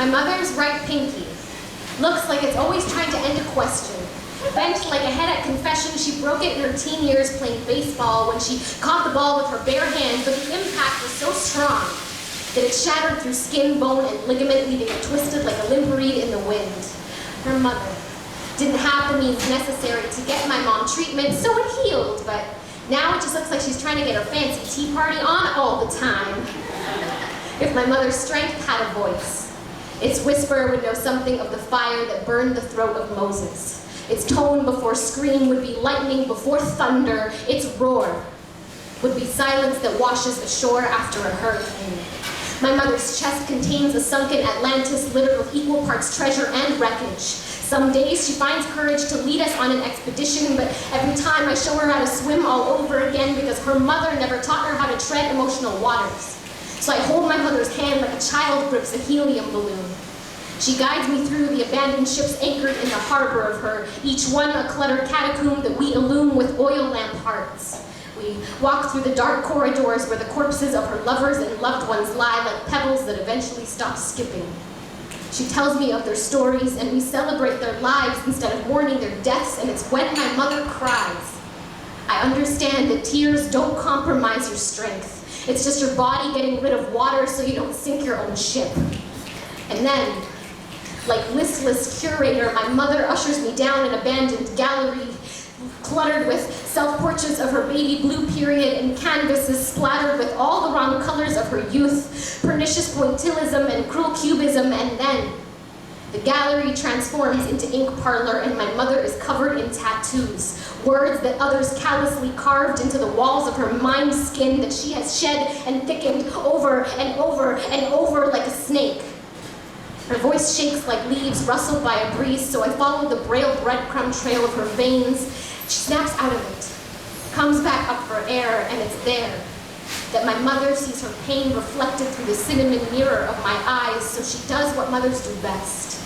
My mother's right pinky looks like it's always trying to end a question. Bent like a head at confession, she broke it in her teen years playing baseball when she caught the ball with her bare hands, but the impact was so strong that it shattered through skin, bone, and ligament, leaving it twisted like a limp reed in the wind. Her mother didn't have the means necessary to get my mom treatment, so it healed, but now it just looks like she's trying to get her fancy tea party on all the time. If my mother's strength had a voice, its whisper would know something of the fire that burned the throat of Moses. Its tone before scream would be lightning before thunder. Its roar would be silence that washes ashore after a hurricane. My mother's chest contains a sunken Atlantis littered with equal parts treasure and wreckage. Some days she finds courage to lead us on an expedition, but every time I show her how to swim all over again because her mother never taught her how to tread emotional waters. So I hold my mother's hand like a child grips a helium balloon. She guides me through the abandoned ships anchored in the harbor of her, each one a cluttered catacomb that we illume with oil lamp hearts. We walk through the dark corridors where the corpses of her lovers and loved ones lie like pebbles that eventually stop skipping. She tells me of their stories, and we celebrate their lives instead of mourning their deaths, and it's when my mother cries. I understand that tears don't compromise your strength. It's just your body getting rid of water so you don't sink your own ship. And then, like listless curator, my mother ushers me down an abandoned gallery cluttered with self-portraits of her baby blue period and canvases splattered with all the wrong colors of her youth, pernicious pointillism and cruel cubism, and then the gallery transforms into ink parlor and my mother is covered in tattoos, words that others callously carved into the walls of her mind skin that she has shed and thickened over and over and over like a snake. Her voice shakes like leaves rustled by a breeze, so I follow the braille breadcrumb trail of her veins. She snaps out of it, comes back up for air, and it's there that my mother sees her pain reflected through the cinnamon mirror of my eyes, so she does what mothers do best.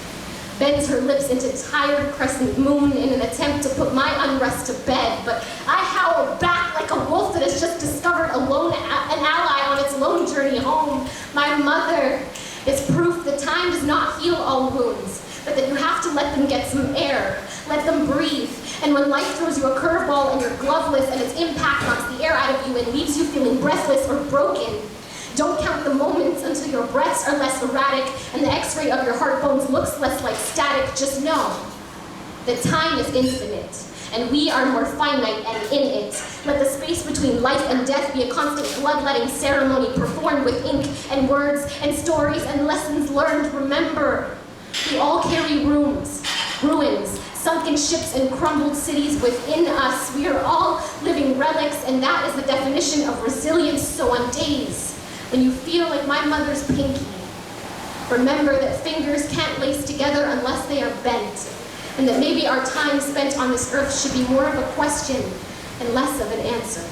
Bends her lips into tired crescent moon in an attempt to put my unrest to bed, but I howl back like a wolf that has just discovered an ally on its lone journey home. My mother is proof that time does not heal all wounds, but that you have to let them get some air, let them breathe. And when life throws you a curveball and you're gloveless and its impact knocks the air out of you and leaves you feeling breathless or broken, don't count the moments until your breaths are less erratic and the x-ray of your heart bones looks less like static. Just know that time is infinite and we are more finite and in it. Let the space between life and death be a constant bloodletting ceremony performed with ink and words and stories and lessons learned. Remember, we all carry ruins, sunken ships and crumbled cities within us. We are all living relics, and that is the definition of resilience. So on days when you feel like my mother's pinky, remember that fingers can't lace together unless they are bent, and that maybe our time spent on this earth should be more of a question and less of an answer.